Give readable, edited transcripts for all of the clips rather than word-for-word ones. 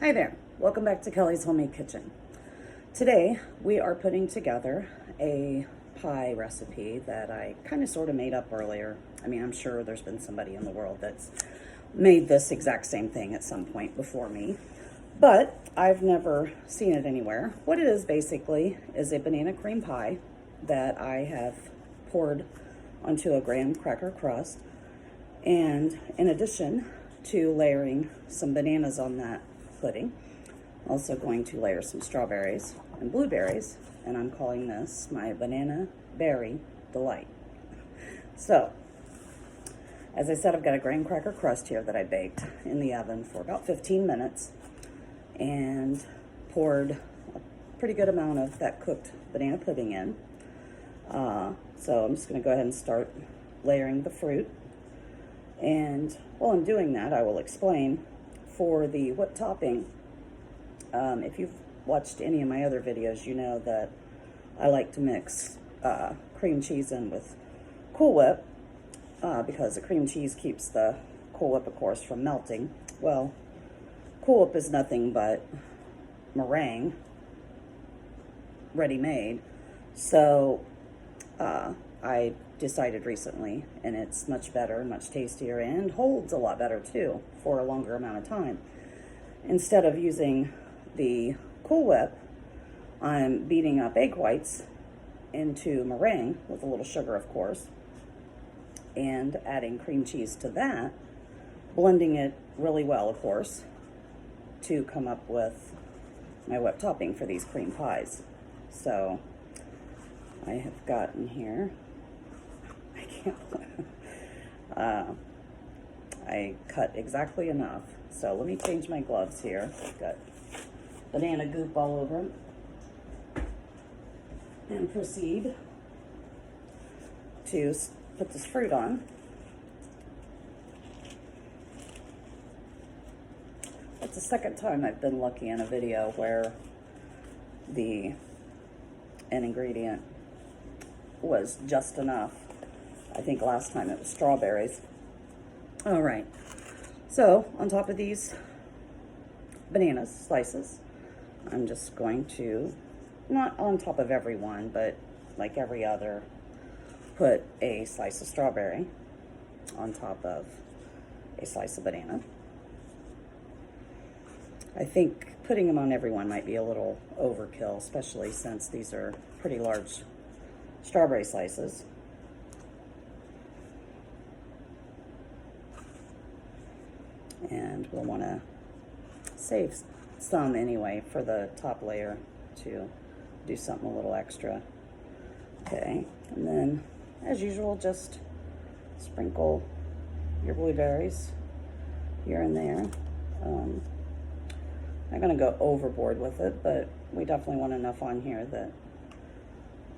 Hi there, welcome back to Kelly's Homemade Kitchen. Today we are putting together a pie recipe that I kind of sort of made up earlier. I mean, I'm sure there's been somebody in the world that's made this exact same thing at some point before me, but I've never seen it anywhere. What it is basically is a banana cream pie that I have poured onto a graham cracker crust, and in addition to layering some bananas on that pudding, also going to layer some strawberries and blueberries, and I'm calling this my banana berry delight. So, as I said, I've got a graham cracker crust here that I baked in the oven for about 15 minutes and poured a pretty good amount of that cooked banana pudding in. So I'm just going to go ahead and start layering the fruit. And while I'm doing that, I will explain for the whipped topping. If you've watched any of my other videos, you know that I like to mix cream cheese in with Cool Whip because the cream cheese keeps the Cool Whip, of course, from melting. Well, Cool Whip is nothing but meringue ready-made. So I decided recently, and it's much better, much tastier, and holds a lot better too for a longer amount of time. Instead of using the Cool Whip, I'm beating up egg whites into meringue with a little sugar, of course, and adding cream cheese to that, blending it really well, of course, to come up with my whipped topping for these cream pies. So I have gotten here, I can't, I cut exactly enough. So let me change my gloves here. I've got banana goop all over them. And proceed to put this fruit on. It's the second time I've been lucky in a video where an ingredient was just enough. I think last time it was strawberries. All right, so on top of these banana slices, I'm just going to, not on top of every one, but like every other, put a slice of strawberry on top of a slice of banana. I think putting them on every one might be a little overkill, especially since these are pretty large strawberry slices. And we'll want to save some anyway for the top layer to do something a little extra. Okay, and then as usual, just sprinkle your blueberries here and there. I'm not going to go overboard with it, but we definitely want enough on here that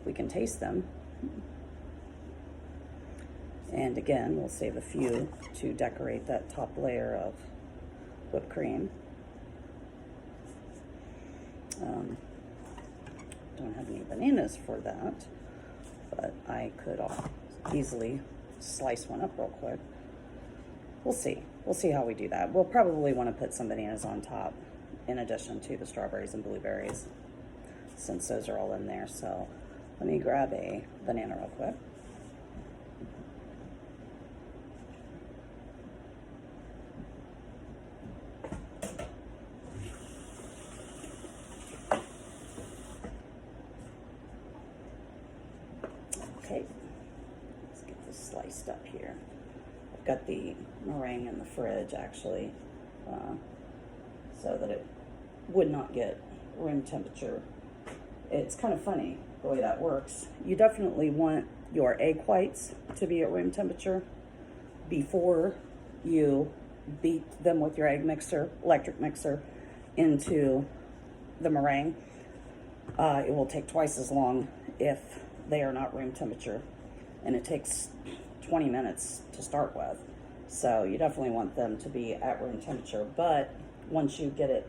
we can taste them. And again, we'll save a few to decorate that top layer of whipped cream. Don't have any bananas for that, but I could easily slice one up real quick. We'll see. We'll see how we do that. We'll probably want to put some bananas on top in addition to the strawberries and blueberries, since those are all in there. So let me grab a banana real quick. Okay, let's get this sliced up here. I've got the meringue in the fridge actually, so that it would not get room temperature. It's kind of funny the way that works. You definitely want your egg whites to be at room temperature before you beat them with your egg mixer, electric mixer, into the meringue. It will take twice as long if they are not room temperature, and it takes 20 minutes to start with. So you definitely want them to be at room temperature, but once you get it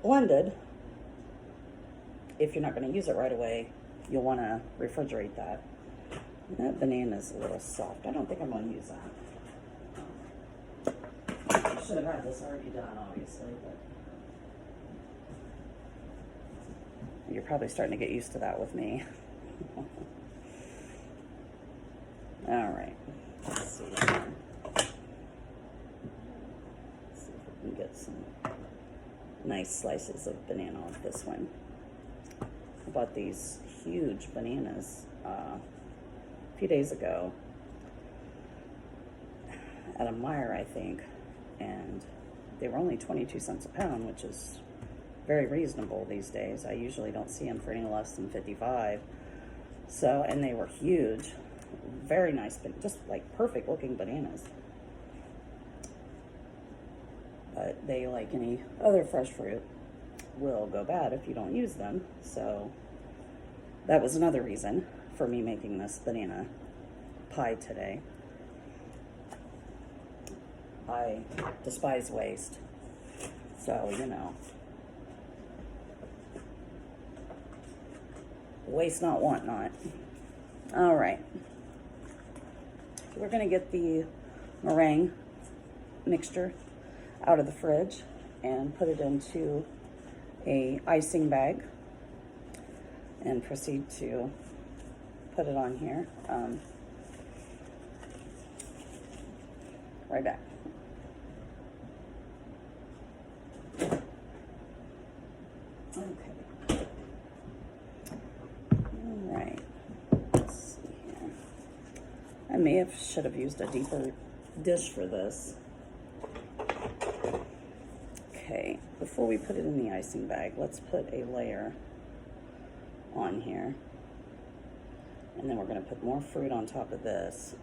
blended, if you're not going to use it right away, you'll want to refrigerate that. That banana is a little soft. I don't think I'm going to use that. I should have had this already done, obviously, but You're probably starting to get used to that with me. All right, let's see here. Let's see if we can get some nice slices of banana off this one. I bought these huge bananas a few days ago at a Meijer, I think, and they were only 22 cents a pound, which is very reasonable these days. I usually don't see them for any less than 55. So, and they were huge, very nice, but just like perfect looking bananas. But they, like any other fresh fruit, will go bad if you don't use them. So that was another reason for me making this banana pie today. I despise waste, so you know, waste not, want not. All right, so we're gonna get the meringue mixture out of the fridge and put it into a icing bag and proceed to put it on here. Right back. Okay. All right. Let's see here. I should have used a deeper dish for this. Okay, before we put it in the icing bag, let's put a layer on here. And then we're going to put more fruit on top of this.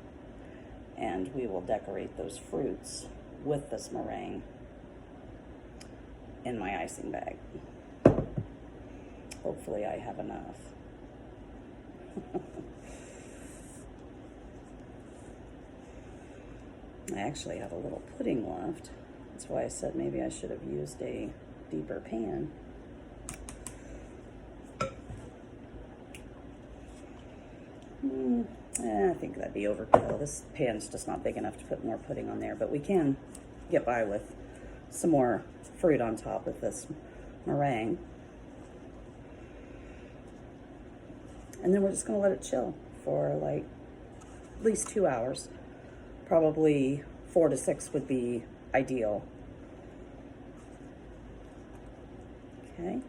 And we will decorate those fruits with this meringue in my icing bag. Hopefully I have enough. I actually have a little pudding left. That's why I said maybe I should have used a deeper pan. I think that'd be overkill. This pan's just not big enough to put more pudding on there, but we can get by with some more fruit on top of this meringue. And then we're just gonna let it chill for like at least 2 hours. Probably 4 to 6 would be ideal. Okay.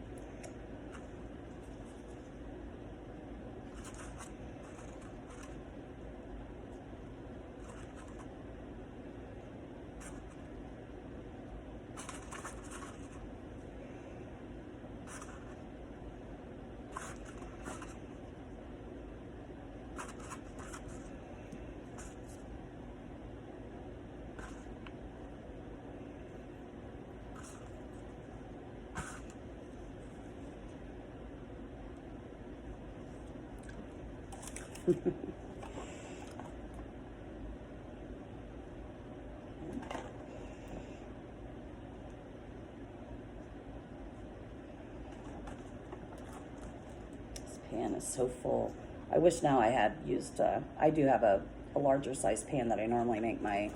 This pan is so full. I wish now I had used, I do have a larger size pan that I normally make my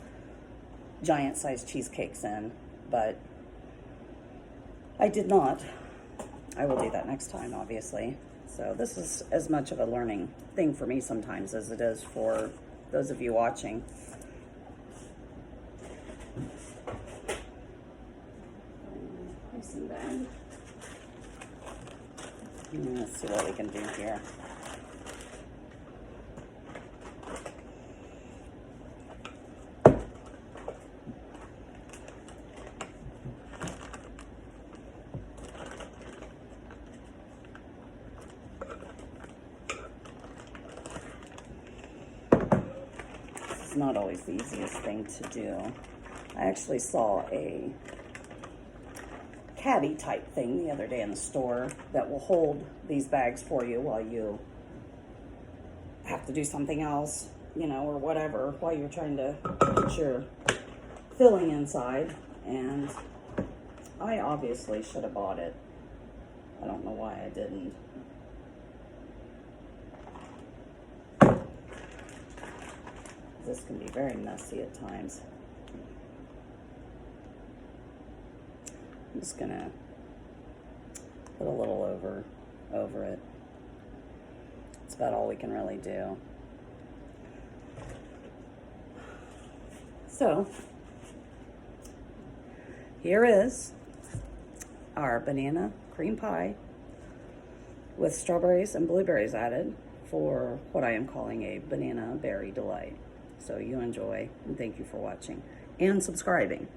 giant size cheesecakes in, but I did not. I will do that next time, obviously. So this is as much of a learning thing for me sometimes as it is for those of you watching. Icing bag. Let's see what we can do here. Not always the easiest thing to do. I actually saw a caddy type thing the other day in the store that will hold these bags for you while you have to do something else, you know, or whatever, while you're trying to put your filling inside. And I obviously should have bought it. I don't know why I didn't. This can be very messy at times. I'm just gonna put a little over over it. It's about all we can really do. So, here is our banana cream pie with strawberries and blueberries added for what I am calling a banana berry delight. So you enjoy, and thank you for watching and subscribing.